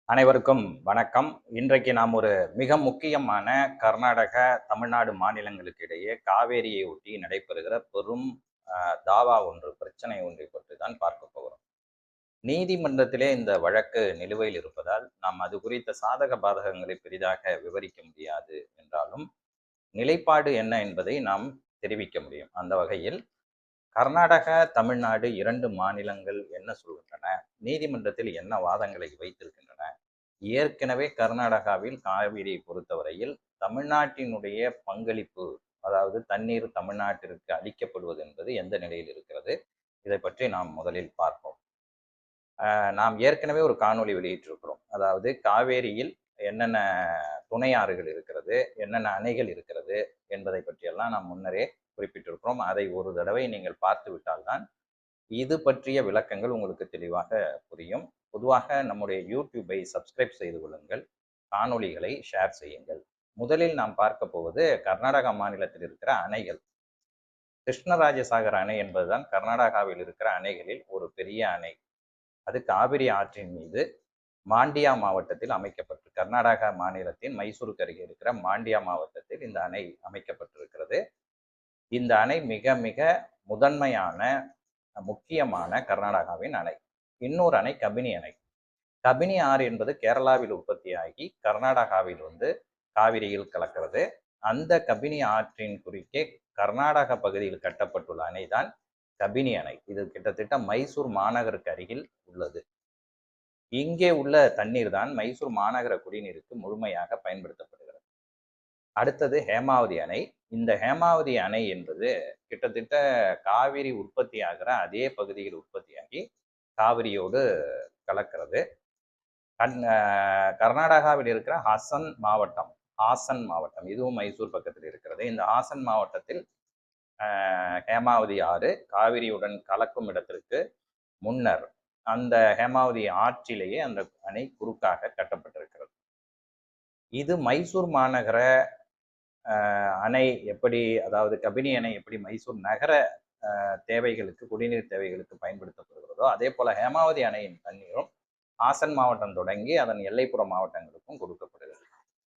அனைவருக்கும் வணக்கம். இன்றைக்கு நாம் ஒரு மிக முக்கியமான கர்நாடக, தமிழ்நாடு மாநிலங்களுக்கு இடையே காவேரியை ஒட்டி நடைபெறுகிற பெரும் தாவா ஒன்று, பிரச்சனை ஒன்றை பற்றி தான் பார்க்க போகிறோம். நீதிமன்றத்திலே இந்த வழக்கு நிலுவையில் இருப்பதால் நாம் அது குறித்த சாதக பாதகங்களை பெரிதாக விவரிக்க முடியாது என்றாலும், நிலைப்பாடு என்ன என்பதை நாம் தெரிவிக்க முடியும். அந்த வகையில் கர்நாடக, தமிழ்நாடு 2 மாநிலங்கள் என்ன சொல்கின்றன? நீதிமன்றத்தில் என்ன வாதங்களை வைத்திருக்கின்றன? ஏற்கனவே கர்நாடகாவில் காவிரியை பொறுத்தவரையில் தமிழ்நாட்டினுடைய பங்களிப்பு, அதாவது தண்ணீர் தமிழ்நாட்டிற்கு அளிக்கப்படுவது என்பது எந்த நிலையில் இருக்கிறது? இதை பற்றி நாம் முதலில் பார்ப்போம். நாம் ஏற்கனவே ஒரு காணொளி வெளியிட்டிருக்கிறோம். அதாவது காவேரியில் என்னென்ன துணை ஆறுகள் இருக்கிறது, என்னென்ன அணைகள் இருக்கிறது என்பதை பற்றியெல்லாம் நாம் முன்னரே குறிப்பிட்டிருக்கிறோம். அதை ஒரு தடவை நீங்கள் பார்த்து விட்டால்தான் இது பற்றிய விளக்கங்கள் உங்களுக்கு தெளிவாக புரியும். பொதுவாக நம்முடைய யூடியூபை சப்ஸ்கிரைப் செய்து கொள்ளுங்கள், காணொளிகளை ஷேர் செய்யுங்கள். முதலில் நாம் பார்க்க போவது கர்நாடகா மாநிலத்தில் இருக்கிற அணைகள். கிருஷ்ணராஜசாகர் அணை என்பதுதான் கர்நாடகாவில் இருக்கிற அணைகளில் ஒரு பெரிய அணை. அது காவிரி ஆற்றின் மீது மாண்டியா மாவட்டத்தில் அமைக்கப்பட்டு, கர்நாடகா மாநிலத்தின் மைசூருக்கு அருகே இருக்கிற மாண்டியா மாவட்டத்தில் இந்த அணை அமைக்கப்பட்டிருக்கிறது. இந்த அணை மிக மிக முதன்மையான முக்கியமான கர்நாடகாவின் அணை. இன்னொரு அணை கபினி அணை. கபினி ஆறு என்பது கேரளாவில் உற்பத்தியாகி கர்நாடகாவில் வந்து காவிரியில் கலக்கிறது. அந்த கபினி ஆற்றின் குறுக்கே கர்நாடக பகுதியில் கட்டப்பட்டுள்ள அணைதான் கபினி அணை. இது கிட்டத்தட்ட மைசூர் மாநகருக்கு அருகில் உள்ளது. இங்கே உள்ள தண்ணீர் தான் மைசூர் மாநகர குடிநீருக்கு முழுமையாக பயன்படுத்தப்படுகிறது. அடுத்தது ஹேமாவதி அணை. இந்த ஹேமாவதி அணை என்பது கிட்டத்தட்ட காவிரி உற்பத்தி ஆகிற அதே பகுதியில் உற்பத்தியாகி காவிரியோடு கலக்கிறது. கர்நாடகாவில் இருக்கிற ஹாசன் மாவட்டம், இதுவும் மைசூர் பக்கத்தில் இருக்கிறது. இந்த ஹாசன் மாவட்டத்தில் ஹேமாவதி ஆறு காவிரியுடன் கலக்கும் இடத்திற்கு முன்னர் அந்த ஹேமாவதி ஆற்றிலேயே அந்த அணை குறுக்காக கட்டப்பட்டிருக்கிறது. இது மைசூர் மாநகர அணை எப்படி, அதாவது கபினி அணை எப்படி மைசூர் நகர தேவைகளுக்கு, குடிநீர் தேவைகளுக்கு பயன்படுத்தப்படுகிறதோ, அதே போல ஹேமாவதி அணையின் தண்ணீரும் ஹாசன் மாவட்டம் தொடங்கி அதன் எல்லைப்புற மாவட்டங்களுக்கும் கொடுக்கப்படுகிறது.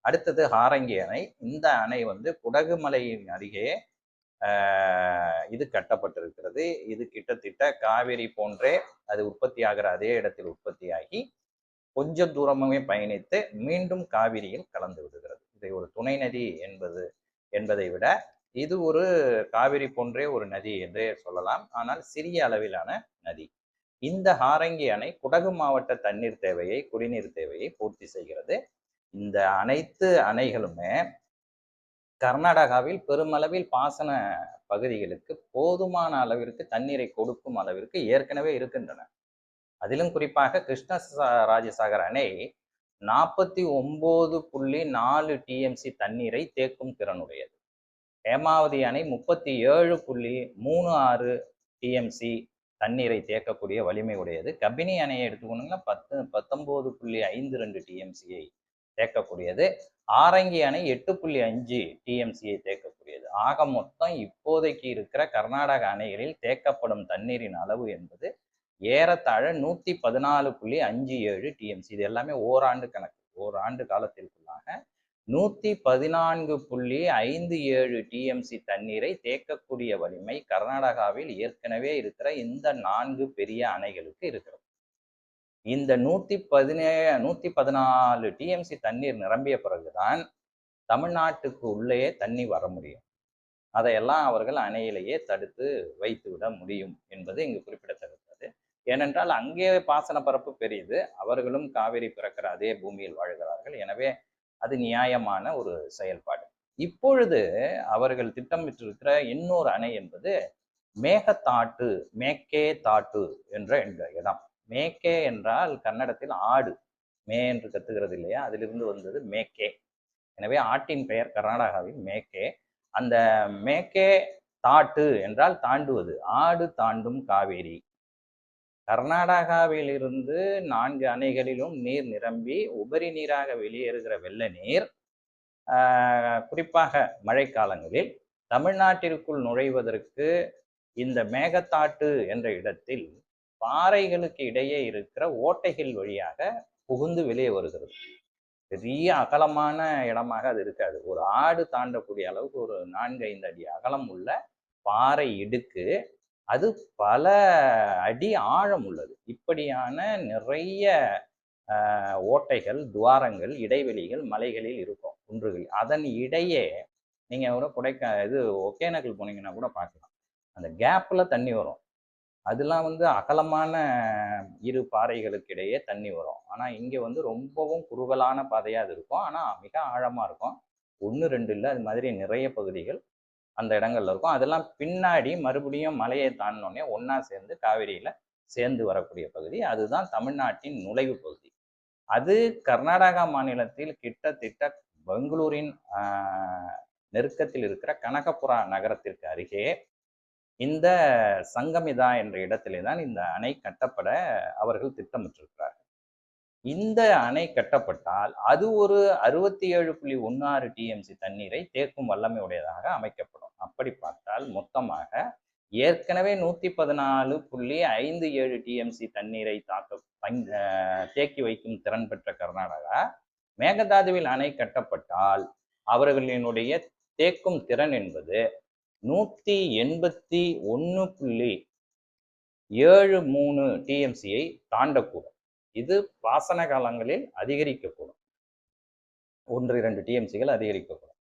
அடுத்தது ஹாரங்கி அணை. இந்த அணை வந்து குடகுமலையின் அருகே இது கட்டப்பட்டிருக்கிறது. இது கிட்டத்தட்ட காவிரி போன்றே அது உற்பத்தி ஆகிற அதே இடத்தில் உற்பத்தியாகி கொஞ்சம் தூரமே பயணித்து மீண்டும் காவிரியில் கலந்து விடுகிறது. இதை ஒரு துணை நதி என்பதை விட இது ஒரு காவிரி போன்றே ஒரு நதி என்றே சொல்லலாம். ஆனால் சிறிய அளவிலான நதி. இந்த ஹாரங்கி அணை குடகு மாவட்ட தண்ணீர் தேவையை, குடிநீர் தேவையை பூர்த்தி செய்கிறது. இந்த அனைத்து அணைகளுமே கர்நாடகாவில் பெருமளவில் பாசன பகுதிகளுக்கு போதுமான அளவிற்கு தண்ணீரை கொடுக்கும் அளவிற்கு ஏற்கனவே இருக்கின்றன. அதிலும் குறிப்பாக கிருஷ்ணராஜசாகர் அணை 49.4 டிஎம்சி தண்ணீரை தேக்கும் திறனுடையது. ஹேமாவதி அணை 37.36 டிஎம்சி தண்ணீரை தேக்கக்கூடிய வலிமை உடையது. கபினி அணையை எடுத்துக்கொண்டீங்கன்னா 19.52 டிஎம்சியை தேக்கக்கூடியது. ஆரங்கி அணை 8.5 டிஎம்சியை தேக்கக்கூடியது. ஆக மொத்தம் இப்போதைக்கு இருக்கிற கர்நாடக அணைகளில் தேக்கப்படும் தண்ணீரின் அளவு என்பது ஏறத்தாழ 114.57 டிஎம்சி. இது எல்லாமே ஓராண்டு கணக்கு. ஓராண்டு காலத்திற்குள்ளாக 114.57 டிஎம்சி தண்ணீரை தேக்கக்கூடிய வலிமை கர்நாடகாவில் ஏற்கனவே இருக்கிற இந்த 4 பெரிய அணைகளுக்கு இருக்கிறது. இந்த 114 டிஎம்சி தண்ணீர் நிரம்பிய பிறகுதான் தமிழ்நாட்டுக்கு உள்ளே தண்ணி வர முடியும். அதையெல்லாம் அவர்கள் அணையிலேயே தடுத்து வைத்துவிட முடியும் என்பது இங்கு குறிப்பிடத்தக்கது. ஏனென்றால் அங்கே பாசன பரப்பு பெரியது. அவர்களும் காவிரி பிறக்கிற அதே பூமியில் வாழ்கிறார்கள். எனவே அது நியாயமான ஒரு செயல்பாடு. இப்பொழுது அவர்கள் திட்டமிட்டிருக்கிற இன்னொரு அணை என்பது மேக்கே தாட்டு என்ற இடம். மேக்கே என்றால் கன்னடத்தில் ஆடு, மே என்று கத்துகிறது இல்லையா, அதிலிருந்து வந்தது மேக்கே. எனவே ஆட்டின் பெயர் கர்நாடகாவில் மேக்கே. அந்த மேக்கே தாட்டு என்றால் தாண்டுவது, ஆடு தாண்டும் காவேரி. கர்நாடகாவில் இருந்து 4 அணைகளிலும் நீர் நிரம்பி உபரி நீராக வெளியேறுகிற வெள்ள நீர் குறிப்பாக மழைக்காலங்களில் தமிழ்நாட்டிற்குள் நுழைவதற்கு இந்த மேகத்தாட்டு என்ற இடத்தில் பாறைகளுக்கு இடையே இருக்கிற ஓட்டைகள் வழியாக புகுந்து வெளியே வருகிறது. பெரிய அகலமான இடமாக அது இருக்காது. ஒரு ஆடு தாண்டக்கூடிய அளவுக்கு ஒரு 4-5 அடி அகலம் உள்ள பாறை இடுக்கு. அது பல அடி ஆழம் உள்ளது. இப்படியான நிறைய ஓட்டைகள், துவாரங்கள், இடைவெளிகள் மலைகளில் இருக்கும், குன்றுகளில். அதன் இடையே நீங்க ஒரு ஒகேனக்கல் போனீங்கன்னா கூட பார்க்கலாம். அந்த கேப்ல தண்ணி வரும். அதெல்லாம் அகலமான இரு பாறைகளுக்கு இடையே தண்ணி வரும். ஆனா இங்க ரொம்பவும் குறுகலான பாதையா அது இருக்கும். ஆனா மிக ஆழமா இருக்கும். 1, 2 இல்ல, அது மாதிரி நிறைய பகுதிகள் அந்த இடங்கள்ல இருக்கும். அதெல்லாம் பின்னாடி மறுபடியும் மலையை தாண்டினோடனே ஒண்ணா சேர்ந்து காவிரியில சேர்ந்து வரக்கூடிய பகுதி. அதுதான் தமிழ்நாட்டின் நுழைவு பகுதி. அது கர்நாடகா மாநிலத்தில் கிட்டத்தட்ட பெங்களூரின் நெருக்கத்தில் இருக்கிற கனகபுரா நகரத்திற்கு அருகே இந்த சங்கமிதா என்ற இடத்திலே தான் இந்த அணை கட்டப்பட அவர்கள் திட்டமிட்டிருக்கிறார்கள். இந்த அணை கட்டப்பட்டால் அது ஒரு 67.16 டிஎம்சி தண்ணீரை தேக்கும் வல்லமை உடையதாக அமைக்கப்படும். அப்படி பார்த்தால் மொத்தமாக ஏற்கனவே 114.57 டிஎம்சி தண்ணீரை தேக்கி வைக்கும் திறன் பெற்ற கர்நாடகா, மேகதாதுவில் அணை கட்டப்பட்டால் அவர்களினுடைய தேக்கும் திறன் என்பது 181.73 டிஎம்சியை தாண்டக்கூடும். இது பாசன காலங்களில் அதிகரிக்கக்கூடும். 1-2 டிஎம்சிகள் அதிகரிக்கக்கூடும்.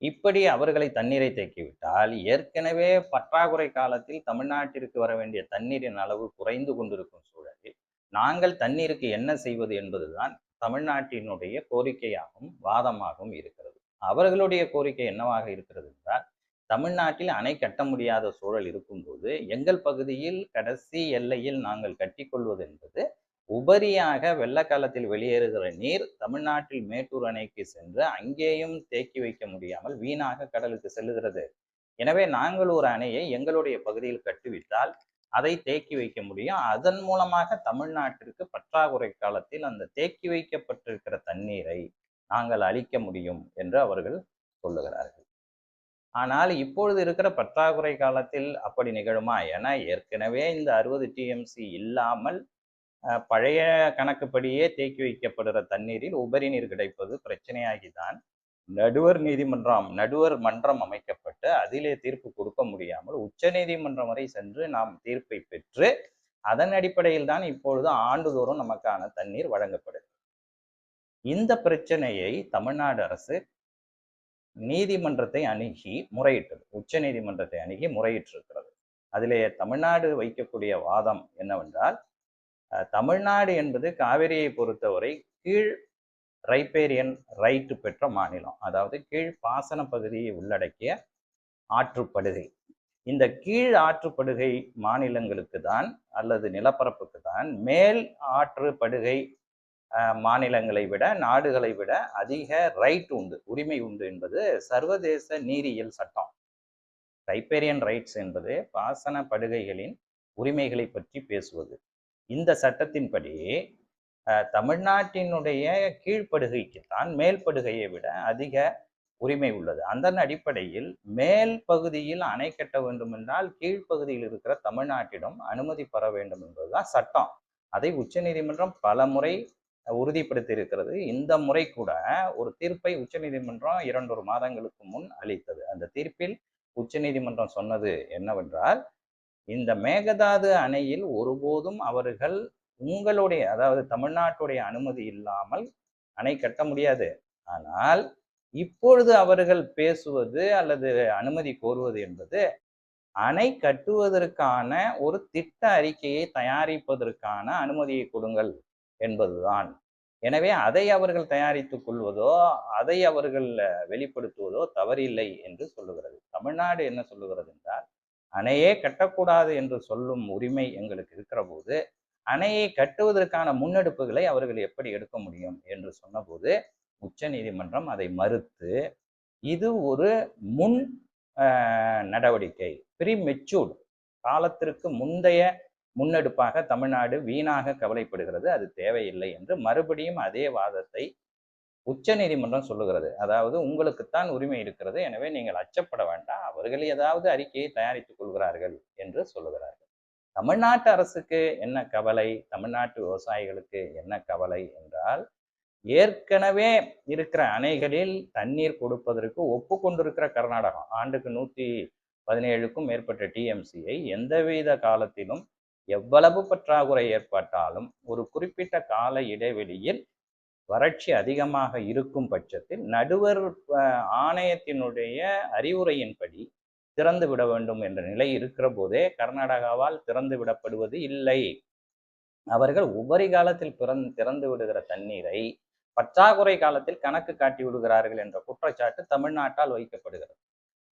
இப்படி அவர்களை தண்ணீரை தேக்கிவிட்டால் ஏற்கனவே பற்றாக்குறை காலத்தில் தமிழ்நாட்டிற்கு வர வேண்டிய தண்ணீரின் அளவு குறைந்து கொண்டிருக்கும் சூழலில் நாங்கள் தண்ணீருக்கு என்ன செய்வது என்பதுதான் தமிழ்நாட்டினுடைய கோரிக்கையாகவும் வாதமாகவும் இருக்கிறது. அவர்களுடைய கோரிக்கை என்னவாக இருக்கிறது என்றால், தமிழ்நாட்டில் அணை கட்ட முடியாத சூழல் இருக்கும்போது எங்கள் பகுதியில் கடைசி எல்லையில் நாங்கள் கட்டிக்கொள்வது என்பது உபரியாக வெள்ளக்காலத்தில் வெளியேறுகிற நீர் தமிழ்நாட்டில் மேட்டூர் அணைக்கு சென்று அங்கேயும் தேக்கி வைக்க முடியாமல் வீணாக கடலுக்கு செல்லுகிறது. எனவே நாங்கள் ஒரு அணையை எங்களுடைய பகுதியில் கட்டுவிட்டால் அதை தேக்கி வைக்க முடியும். அதன் மூலமாக தமிழ்நாட்டிற்கு பற்றாக்குறை காலத்தில் அந்த தேக்கி வைக்கப்பட்டிருக்கிற தண்ணீரை நாங்கள் அளிக்க முடியும் என்று அவர்கள் சொல்லுகிறார்கள். ஆனால் இப்பொழுது இருக்கிற பற்றாக்குறை காலத்தில் அப்படி நிகழுமா? ஏன்னா ஏற்கனவே இந்த 60 டிஎம்சி இல்லாமல் பழைய கணக்குப்படியே தேக்கி வைக்கப்படுகிற தண்ணீரில் உபரி நீர் கிடைப்பது பிரச்சனையாகிதான் நடுவர் மன்றம் அமைக்கப்பட்டு அதிலே தீர்ப்பு கொடுக்க முடியாமல் உச்ச நீதிமன்றம் வரை சென்று நாம் தீர்ப்பை பெற்று அதன் அடிப்படையில் தான் இப்பொழுது ஆண்டுதோறும் நமக்கான தண்ணீர் வழங்கப்படுது. இந்த பிரச்சனையை தமிழ்நாடு அரசு நீதிமன்றத்தை அணுகி முறையிட்டது. உச்ச நீதிமன்றத்தை அணுகி முறையிட்டிருக்கிறது. அதிலே தமிழ்நாடு வைக்கக்கூடிய வாதம் என்னவென்றால், தமிழ்நாடு என்பது காவிரியை பொறுத்தவரை கீழ் ரைப்பேரியன் ரைட் பெற்ற மாநிலம். அதாவது கீழ் பாசன பகுதியை உள்ளடக்கிய ஆற்றுப்படுகை. இந்த கீழ் ஆற்றுப்படுகை மாநிலங்களுக்கு தான் அல்லது நிலப்பரப்புக்கு தான் மேல் ஆற்றுப்படுகை மாநிலங்களை விட, நாடுகளை விட அதிக ரைட் உண்டு, உரிமை உண்டு என்பது சர்வதேச நீரியல் சட்டம். ரைப்பேரியன் ரைட்ஸ் என்பது பாசன படுகைகளின் உரிமைகளை பற்றி பேசுவது. இந்த சட்டத்தின்படி தமிழ்நாட்டினுடைய கீழ்ப்படுகைக்குத்தான் மேல் படுகையை விட அதிக உரிமை உள்ளது. அதன் அடிப்படையில் மேல் பகுதியில் அணை கட்ட வேண்டும் என்றால் கீழ்ப்பகுதியில் இருக்கிற தமிழ்நாட்டிடம் அனுமதி பெற வேண்டும் என்பதுதான் சட்டம். அதை உச்ச நீதிமன்றம் பல முறை உறுதிப்படுத்தி இருக்கிறது. இந்த முறை கூட ஒரு தீர்ப்பை உச்ச நீதிமன்றம் 2 மாதங்களுக்கு முன் அளித்தது. அந்த தீர்ப்பில் உச்ச நீதிமன்றம் சொன்னது என்னவென்றால், இந்த மேகதாது அணையில் ஒருபோதும் அவர்கள் உங்களுடைய, அதாவது தமிழ்நாட்டுடைய அனுமதி இல்லாமல் அணை கட்ட முடியாது. ஆனால் இப்பொழுது அவர்கள் பேசுவது அல்லது அனுமதி கோருவது என்பது அணை கட்டுவதற்கான ஒரு திட்ட அறிக்கையை தயாரிப்பதற்கான அனுமதியை கொடுங்கள் என்பதுதான். எனவே அதை அவர்கள் தயாரித்துக் கொள்வதோ அதை அவர்கள் வெளிப்படுத்துவதோ தவறில்லை என்று சொல்லுகிறது. தமிழ்நாடு என்ன சொல்லுகிறது என்றால், அணையே கட்டக்கூடாது என்று சொல்லும் உரிமை எங்களுக்கு இருக்கிற போது அணையை கட்டுவதற்கான முன்னெடுப்புகளை அவர்கள் எப்படி எடுக்க முடியும் என்று சொன்னபோது உச்ச நீதிமன்றம் அதை மறுத்து, இது ஒரு முன் நடவடிக்கை, ப்ரீமெச்சூர்ட், காலத்திற்கு முந்தைய முன்னெடுப்பாக தமிழ்நாடு வீணாக கவலைப்படுகிறது, அது தேவையில்லை என்று மறுபடியும் அதே வாதத்தை உச்ச நீதிமன்றம் சொல்லுகிறது. அதாவது உங்களுக்குத்தான் உரிமை இருக்கிறது, எனவே நீங்கள் அச்சப்பட வேண்டாம், அவர்கள் ஏதாவது அறிக்கையை தயாரித்துக் கொள்கிறார்கள் என்று சொல்லுகிறார்கள். தமிழ்நாட்டு அரசுக்கு என்ன கவலை, தமிழ்நாட்டு விவசாயிகளுக்கு என்ன கவலை என்றால், ஏற்கனவே இருக்கிற அணைகளில் தண்ணீர் கொடுப்பதற்கு ஒப்புக்கொண்டிருக்கிற கர்நாடகம் ஆண்டுக்கு 117க்கும் மேற்பட்ட டிஎம்சியை எந்தவித காலத்திலும் எவ்வளவு பற்றாக்குறை ஏற்பட்டாலும் ஒரு குறிப்பிட்ட கால இடைவெளியில் வறட்சி அதிகமாக இருக்கும் பட்சத்தில் நடுவர் ஆணையத்தினுடைய அறிவுரையின்படி திறந்து விட வேண்டும் என்ற நிலை இருக்கிற போதே கர்நாடகாவால் திறந்து விடப்படுவது இல்லை. அவர்கள் உபரி காலத்தில் திறந்து விடுகிற தண்ணீரை பற்றாக்குறை காலத்தில் கணக்கு காட்டி விடுகிறார்கள் என்ற குற்றச்சாட்டு தமிழ்நாட்டால் வைக்கப்படுகிறது.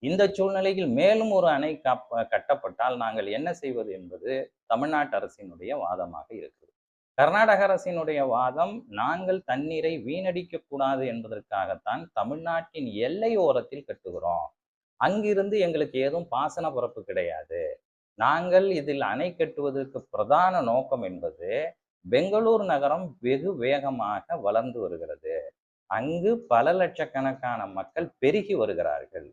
இந்த சூழ்நிலையில் மேலும் ஒரு அணை கட்டப்பட்டால் நாங்கள் என்ன செய்வது என்பது தமிழ்நாட்டு அரசினுடைய வாதமாக இருக்கிறது. கர்நாடக அரசினுடைய வாதம், நாங்கள் தண்ணீரை வீணடிக்க கூடாது என்பதற்காகத்தான் தமிழ்நாட்டின் எல்லை ஓரத்தில் கட்டுகிறோம். அங்கிருந்து எங்களுக்கு ஏதும் பாசன பரப்பு கிடையாது. நாங்கள் இதில் அணை கட்டுவதற்கு பிரதான நோக்கம் என்பது பெங்களூர் நகரம் வெகு வேகமாக வளர்ந்து வருகிறது. அங்கு பல லட்சக்கணக்கான மக்கள் பெருகி வருகிறார்கள்.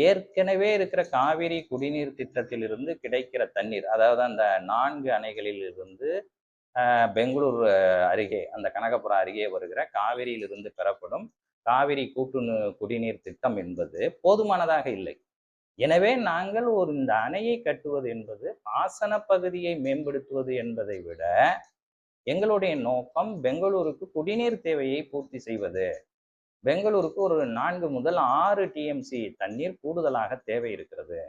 ஏற்கனவே இருக்கிற காவிரி குடிநீர் திட்டத்திலிருந்து கிடைக்கிற தண்ணீர், அதாவது அந்த 4 அணைகளில் இருந்து பெங்களூர் அருகே, அந்த கனகபுரம் அருகே வருகிற காவிரியிலிருந்து பெறப்படும் காவிரி கூட்டு குடிநீர் திட்டம் என்பது போதுமானதாக இல்லை. எனவே நாங்கள் இந்த அணையை கட்டுவது என்பது பாசன பகுதியை மேம்படுத்துவது என்பதை விட எங்களுடைய நோக்கம் பெங்களூருக்கு குடிநீர் தேவையை பூர்த்தி செய்வது. பெங்களூருக்கு ஒரு 4 முதல் 6 டிஎம்சி தண்ணீர் கூடுதலாக தேவை இருக்கிறது.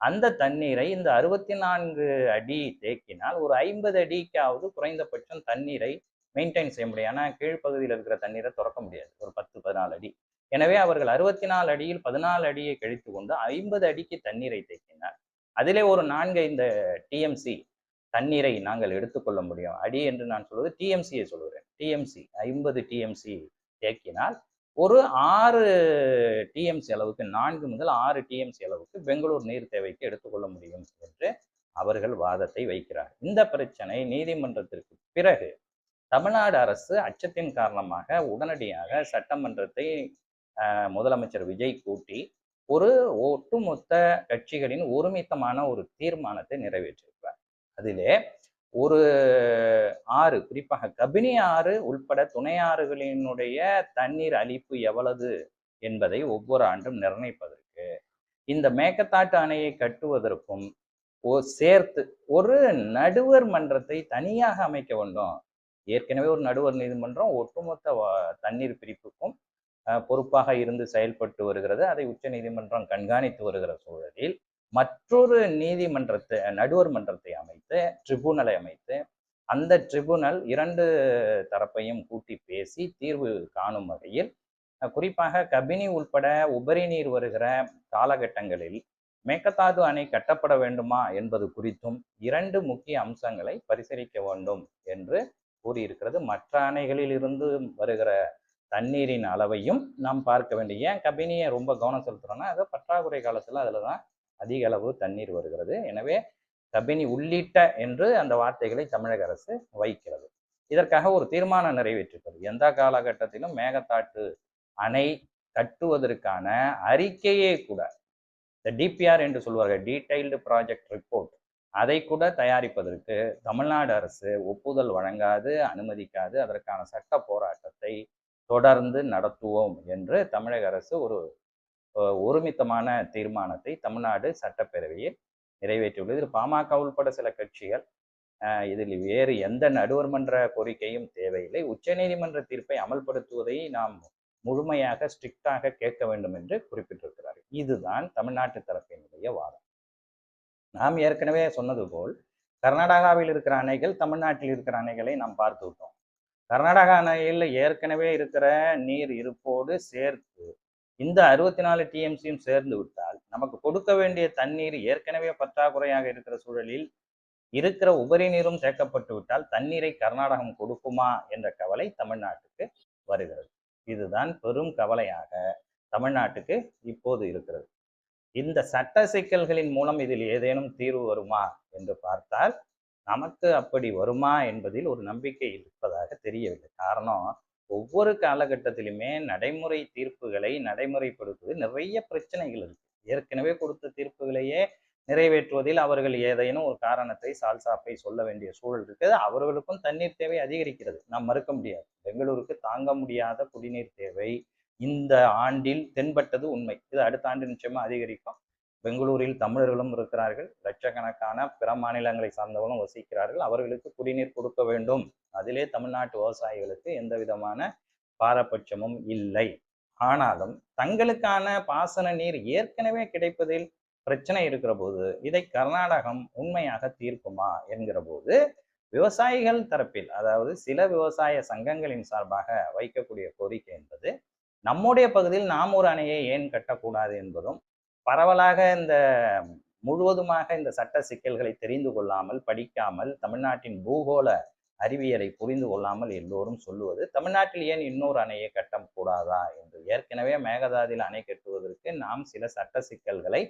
அந்த தண்ணீரை இந்த 64 அடி தேக்கினால் ஒரு 50 அடிக்காவது குறைந்தபட்சம் தண்ணீரை மெயின்டைன் செய்ய முடியும். ஏன்னா கீழ்ப்பகுதியில் இருக்கிற தண்ணீரை திறக்க முடியாது, ஒரு 10-14 அடி. எனவே அவர்கள் 64 அடியில் 14 அடியை கழித்து கொண்டு 50 அடிக்கு தண்ணீரை தேக்கினார். அதிலே ஒரு 4-5 டிஎம்சி தண்ணீரை நாங்கள் எடுத்துக்கொள்ள முடியும். அடி என்று நான் சொல்வது டிஎம்சியை சொல்கிறேன். டிஎம்சி 50 டிஎம்சி தேக்கினால் ஒரு 6 டிஎம்சி அளவுக்கு, 4 முதல் 6 டிஎம்சி அளவுக்கு பெங்களூர் நீர் தேவைக்கு எடுத்துக்கொள்ள முடியும் என்று அவர்கள் வாதத்தை வைக்கிறார். இந்த பிரச்சனை நீதிமன்றத்திற்கு பிறகு தமிழ்நாடு அரசு அச்சத்தின் காரணமாக உடனடியாக சட்டமன்றத்தை முதலமைச்சர் விஜய் கூட்டி ஒரு ஒட்டுமொத்த கட்சிகளின் ஒருமித்தமான ஒரு தீர்மானத்தை நிறைவேற்றியிருக்கிறார். அதிலே ஒரு ஆறு, குறிப்பாக கபினி ஆறு உள்பட துணை ஆறுகளினுடைய தண்ணீர் அளிப்பு எவ்வளவு என்பதை ஒவ்வொரு ஆண்டும் நிர்ணயிப்பதற்கு, இந்த மேகதாட்டு அணையை கட்டுவதற்கும் சேர்த்து ஒரு நடுவர் மன்றத்தை தனியாக அமைக்க வேண்டும். ஏற்கனவே ஒரு நடுவர் நீதிமன்றம் ஒட்டுமொத்த தண்ணீர் பிரிப்புக்கும் பொறுப்பாக இருந்து செயல்பட்டு வருகிறது. அதை உச்ச நீதிமன்றம் கண்காணித்து வருகிற சூழலில் மற்றொரு நீதிமன்றத்தை, நடுவர் மன்றத்தை அமைத்து, ட்ரிபுனலை அமைத்து, அந்த ட்ரிபுனல் 2 தரப்பையும் கூட்டி பேசி தீர்வு காணும் வகையில், குறிப்பாக கபினி உள்பட உபரி நீர் வருகிற காலகட்டங்களில் மேகதாது அணை கட்டப்பட வேண்டுமா என்பது குறித்தும் 2 முக்கிய அம்சங்களை பரிசீலிக்க வேண்டும் என்று கூறியிருக்கிறது. மற்ற அணைகளில் இருந்து வருகிற தண்ணீரின் அளவையும் நாம் பார்க்க வேண்டும். ஏன் கபினியை ரொம்ப கவனம் செலுத்துறோம்னா, அது பற்றாக்குறை காலத்துல அதுலதான் அதிக அளவு தண்ணீர் வருகிறது. எனவே கபினி உள்ளிட்ட என்று அந்த வார்த்தைகளை தமிழக அரசு வைக்கிறது. இதற்காக ஒரு தீர்மானம் நிறைவேற்றிருக்கிறது. எந்த காலகட்டத்திலும் மேகதாட்டு அணை கட்டுவதற்கான அறிக்கையே கூட, இந்த டிபிஆர் என்று சொல்வார்கள், டீடைல்டு ப்ராஜெக்ட் ரிப்போர்ட், அதை கூட தயாரிப்பதற்கு தமிழ்நாடு அரசு ஒப்புதல் வழங்காது, அனுமதிக்காது. அதற்கான சட்ட போராட்டத்தை தொடர்ந்து நடத்துவோம் என்று தமிழக அரசு ஒரு ஒருமித்தமான தீர்மானத்தை தமிழ்நாடு சட்டப்பேரவையில் நிறைவேற்றியுள்ளது. இது பாமக உள்பட சில கட்சிகள் இதில் வேறு எந்த நடுவர் மன்ற கோரிக்கையும் தேவையில்லை, உச்சநீதிமன்ற தீர்ப்பை அமல்படுத்துவதை நாம் முழுமையாக ஸ்ட்ரிக்டாக கேட்க வேண்டும் என்று குறிப்பிட்டிருக்கிறார்கள். இதுதான் தமிழ்நாட்டு தரப்பினுடைய வாதம். நாம் ஏற்கனவே சொன்னது போல் கர்நாடகாவில் இருக்கிற அணைகள், தமிழ்நாட்டில் இருக்கிற அணைகளை நாம் பார்த்து விட்டோம். கர்நாடகா அணையில் ஏற்கனவே இருக்கிற நீர் இருப்போடு சேர்த்து இந்த 64 டிஎம்சியும் சேர்ந்து விட்டால் நமக்கு கொடுக்க வேண்டிய தண்ணீர் ஏற்கனவே பற்றாக்குறையாக இருக்கிற சூழலில் இருக்கிற உபரி நீரும் சேர்க்கப்பட்டு விட்டால் தண்ணீரை கர்நாடகம் கொடுக்குமா என்ற கவலை தமிழ்நாட்டுக்கு வருகிறது. இதுதான் பெரும் கவலையாக தமிழ்நாட்டுக்கு இப்போது இருக்கிறது. இந்த சட்ட சிக்கல்களின் மூலம் இதில் ஏதேனும் தீர்வு வருமா என்று பார்த்தால் நமக்கு அப்படி வருமா என்பதில் ஒரு நம்பிக்கை இருப்பதாக தெரியவில்லை. காரணம், ஒவ்வொரு காலகட்டத்திலுமே நடைமுறை தீர்ப்புகளை நடைமுறைப்படுத்துவது நிறைய பிரச்சனைகள் இருக்கு. ஏற்கனவே கொடுத்த தீர்ப்புகளையே நிறைவேற்றுவதில் அவர்கள் ஏதேனும் ஒரு காரணத்தை சால்சாப்பை சொல்ல வேண்டிய சூழல் இருக்குது. அவர்களுக்கும் தண்ணீர் தேவை அதிகரிக்கிறது, நாம் மறுக்க முடியாது. பெங்களூருக்கு தாங்க முடியாத குடிநீர் தேவை இந்த ஆண்டில் தென்பட்டது உண்மை. இது அடுத்த ஆண்டு நிச்சயமா அதிகரிக்கும். பெங்களூரில் தமிழர்களும் இருக்கிறார்கள், லட்சக்கணக்கான பிற மாநிலங்களை சார்ந்தவர்களும் வசிக்கிறார்கள். அவர்களுக்கு குடிநீர் கொடுக்க வேண்டும். அதிலே தமிழ்நாட்டு விவசாயிகளுக்கு எந்த விதமான பாரபட்சமும் இல்லை. ஆனாலும் தங்களுக்கான பாசன நீர் ஏற்கனவே கிடைப்பதில் பிரச்சனை இருக்கிற போது இதை கர்நாடகம் உண்மையாக தீர்க்குமா என்கிற போது விவசாயிகள் தரப்பில், அதாவது சில விவசாய சங்கங்களின் சார்பாக வைக்கக்கூடிய கோரிக்கை என்பது, நம்முடைய பகுதியில் நாம் ஒரு அணையை ஏன் கட்டக்கூடாது என்பதும், பரவலாக இந்த முழுவதுமாக இந்த சட்ட சிக்கல்களை தெரிந்து கொள்ளாமல், படிக்காமல், தமிழ்நாட்டின் பூகோள அறிவியலை புரிந்து கொள்ளாமல் எல்லோரும் சொல்லுவது, தமிழ்நாட்டில் ஏன் இன்னொரு அணையை கட்டக்கூடாதா என்று. ஏற்கனவே மேகதாதுவில் அணை கட்டுவதற்கு நாம் சில சட்ட சிக்கல்களை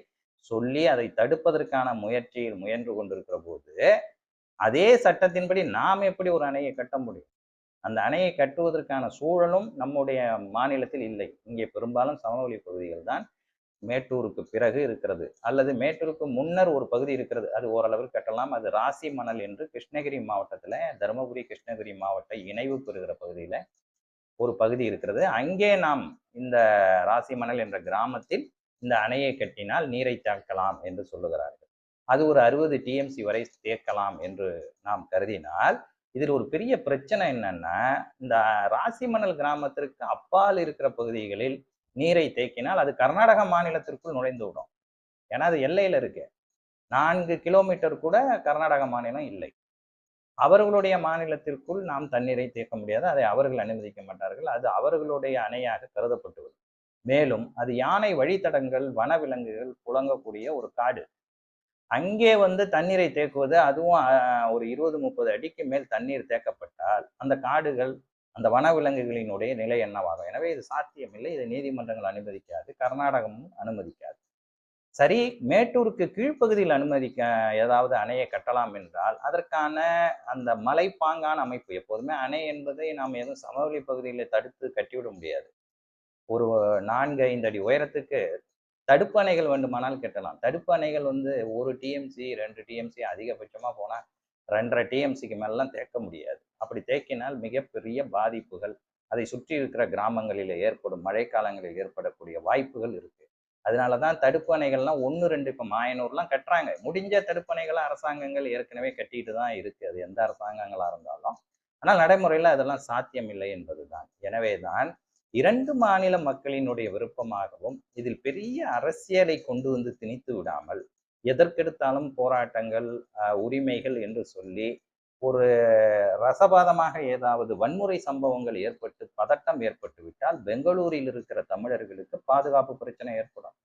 சொல்லி அதை தடுப்பதற்கான முயற்சியில் முயன்று கொண்டிருக்கிற போது, அதே சட்டத்தின்படி நாம் எப்படி ஒரு அணையை கட்ட முடியும்? அந்த அணையை கட்டுவதற்கான சூழலும் நம்முடைய மாநிலத்தில் இல்லை. இங்கே பெரும்பாலும் சமவெளி பகுதிகள் தான் மேட்டூருக்கு பிறகு இருக்கிறது, அல்லது மேட்டூருக்கு முன்னர் ஒரு பகுதி இருக்கிறது, அது ஓரளவில் கட்டலாம். அது ராசி மணல் என்று கிருஷ்ணகிரி மாவட்டத்துல, தருமபுரி கிருஷ்ணகிரி மாவட்ட இணைவு பெறுகிற பகுதியில ஒரு பகுதி இருக்கிறது. அங்கே நாம் இந்த ராசி மணல் என்ற கிராமத்தில் இந்த அணையை கட்டினால் நீரை தேக்கலாம் என்று சொல்லுகிறார்கள். அது ஒரு 60 டிஎம்சி வரை தேக்கலாம் என்று நாம் கருதினால், இதில் ஒரு பெரிய பிரச்சனை என்னன்னா, இந்த ராசி மணல் கிராமத்திற்கு அப்பால் இருக்கிற பகுதிகளில் நீரை தேக்கினால் அது கர்நாடக மாநிலத்திற்குள் நுழைந்து விடும். ஏன்னா அது எல்லையில இருக்கு. 4 கிலோமீட்டர் கூட கர்நாடக மாநிலம் இல்லை. அவர்களுடைய மாநிலத்திற்குள் நாம் தண்ணீரை தேக்க முடியாது, அதை அவர்கள் அனுமதிக்க மாட்டார்கள். அது அவர்களுடைய அணையாக கருதப்பட்டுள்ளது. மேலும் அது யானை வழித்தடங்கள், வனவிலங்குகள் புழங்கக்கூடிய ஒரு காடு. அங்கே தண்ணீரை தேக்குவது, அதுவும் ஒரு 20-30 அடிக்கு மேல் தண்ணீர் தேக்கப்பட்டால் அந்த காடுகள், அந்த வனவிலங்குகளினுடைய நிலை என்னவாகும்? எனவே இது சாத்தியமில்லை. இதை நீதிமன்றங்கள் அனுமதிக்காது, கர்நாடகமும் அனுமதிக்காது. சரி, மேட்டூருக்கு கீழ்ப்பகுதியில் ஏதாவது அணையை கட்டலாம் என்றால் அதற்கான அந்த மலைப்பாங்கான அமைப்பு, எப்போதுமே அணை என்பதை நாம் எதுவும் சமவெளி பகுதியில் தடுத்து கட்டிவிட முடியாது. ஒரு 4-5 அடி உயரத்துக்கு தடுப்பு அணைகள் வேண்டுமானால் கட்டலாம். தடுப்பு அணைகள் 1 டிஎம்சி 2 டிஎம்சி, அதிகபட்சமா போனா 2.5 டிஎம்சிக்கு மேலாம் தேக்க முடியாது. அப்படி தேக்கினால் மிகப்பெரிய பாதிப்புகள் அதை சுற்றி இருக்கிற கிராமங்களில் ஏற்படும், மழைக்காலங்களில் ஏற்படக்கூடிய வாய்ப்புகள் இருக்கு. அதனாலதான் தடுப்பு அணைகள்லாம் 1-2 இப்ப மாயனூர்லாம் கட்டுறாங்க. முடிஞ்ச தடுப்பு அணைகளை அரசாங்கங்கள் ஏற்கனவே கட்டிட்டு தான் இருக்கு, அது எந்த அரசாங்கங்களா இருந்தாலும். ஆனால் நடைமுறையில அதெல்லாம் சாத்தியம் இல்லை என்பதுதான். எனவேதான் 2 மாநில மக்களினுடைய விருப்பமாகவும் இதில் பெரிய அரசியலை கொண்டு திணித்து விடாமல், எதற்கெடுத்தாலும் போராட்டங்கள், உரிமைகள் என்று சொல்லி ஒரு ரசபாதமாக ஏதாவது வன்முறை சம்பவங்கள் ஏற்பட்டு பதட்டம் ஏற்பட்டு விட்டால் பெங்களூரில் இருக்கிற தமிழர்களுக்கு பாதுகாப்பு பிரச்சனை ஏற்படும்.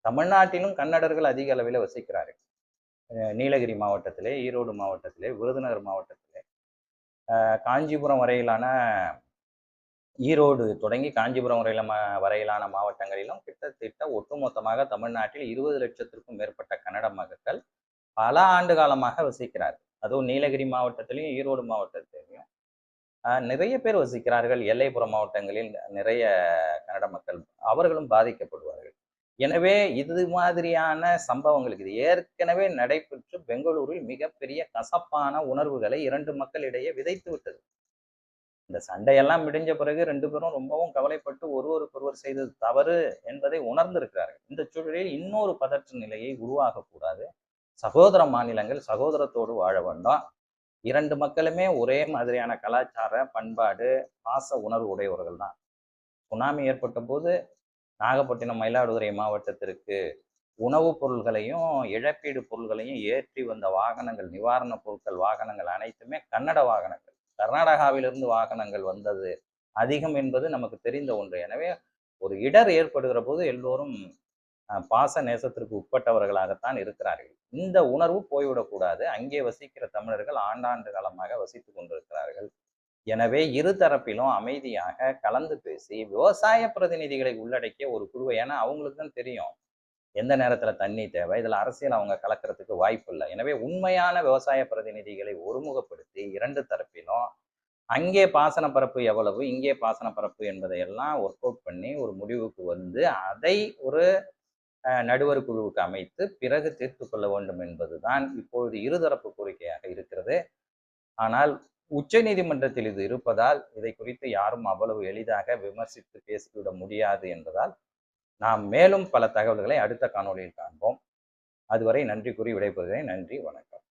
தமிழ்நாட்டிலும் கன்னடர்கள் அதிக அளவில் வசிக்கிறார்கள். நீலகிரி மாவட்டத்திலே, ஈரோடு மாவட்டத்திலே, விருதுநகர் மாவட்டத்திலே, காஞ்சிபுரம் வரையிலான, ஈரோடு தொடங்கி காஞ்சிபுரம் வரையிலான மாவட்டங்களிலும் கிட்டத்தட்ட ஒட்டுமொத்தமாக தமிழ்நாட்டில் 20 லட்சத்திற்கும் மேற்பட்ட கன்னட மக்கள் பல ஆண்டு காலமாக வசிக்கிறார்கள். அதுவும் நீலகிரி மாவட்டத்திலையும் ஈரோடு மாவட்டத்திலையும் நிறைய பேர் வசிக்கிறார்கள். எல்லைப்புற மாவட்டங்களில் நிறைய கன்னட மக்கள், அவர்களும் பாதிக்கப்படுவார்கள். எனவே இது மாதிரியான சம்பவங்களுக்கு, இது ஏற்கனவே நடைபெற்று பெங்களூரில் மிகப்பெரிய கசப்பான உணர்வுகளை 2 மக்களிடையே விதைத்து விட்டது. இந்த சண்டையெல்லாம் முடிஞ்ச பிறகு 2 பேரும் ரொம்பவும் கவலைப்பட்டு ஒருவருக்கொருவர் செய்தது தவறு என்பதை உணர்ந்திருக்கிறார்கள். இந்த சூழலில் இன்னொரு பதற்ற நிலையை உருவாகக்கூடாது. சகோதர மாநிலங்கள் சகோதரத்தோடு வாழ வேண்டும். 2 மக்களுமே ஒரே மாதிரியான கலாச்சார, பண்பாடு, பாச உணர்வு உடையவர்கள் தான். சுனாமி ஏற்பட்ட போது நாகப்பட்டினம், மயிலாடுதுறை மாவட்டத்திற்கு உணவுப் பொருள்களையும் இழப்பீடு பொருள்களையும் ஏற்றி வந்த வாகனங்கள், நிவாரண பொருட்கள் வாகனங்கள் அனைத்துமே கன்னட வாகனங்கள். கர்நாடகாவிலிருந்து வாகனங்கள் வந்தது அதிகம் என்பது நமக்கு தெரிந்த ஒன்று. எனவே ஒரு இடர் ஏற்படுகிற போது எல்லோரும் பாச நேசத்திற்கு உட்பட்டவர்களாகத்தான் இருக்கிறார்கள். இந்த உணர்வு போய்விடக்கூடாது. அங்கே வசிக்கிற தமிழர்கள் ஆண்டாண்டு காலமாக வசித்துக் கொண்டிருக்கிறார்கள். எனவே இரு தரப்பிலும் அமைதியாக கலந்து பேசி விவசாய பிரதிநிதிகளை உள்ளடக்கிய ஒரு குழுவை, ஏன்னா அவங்களுக்கு தான் தெரியும் எந்த நேரத்துல தண்ணி தேவை, இதுல அரசியல் அவங்க கலக்கிறதுக்கு வாய்ப்பு இல்லை. எனவே உண்மையான விவசாய பிரதிநிதிகளை ஒருமுகப்படுத்தி 2 தரப்பிலும் அங்கே பாசன பரப்பு எவ்வளவு, இங்கே பாசன பரப்பு என்பதையெல்லாம் ஒர்க் அவுட் பண்ணி ஒரு முடிவுக்கு அதை ஒரு நடுவர் குழுவுக்கு அமைத்து பிறகு தீர்த்து கொள்ள வேண்டும் என்பதுதான் இப்பொழுது இருதரப்பு கோரிக்கையாக இருக்கிறது. ஆனால் உச்ச நீதிமன்றத்தில் இது இருப்பதால் இதை குறித்து யாரும் அவ்வளவு எளிதாக விமர்சித்து பேசிவிட முடியாது என்பதால் நாம் மேலும் பல தகவல்களை அடுத்த காணொளியில் காண்போம். அதுவரை நன்றி கூறி விடைபெறுகிறேன். நன்றி, வணக்கம்.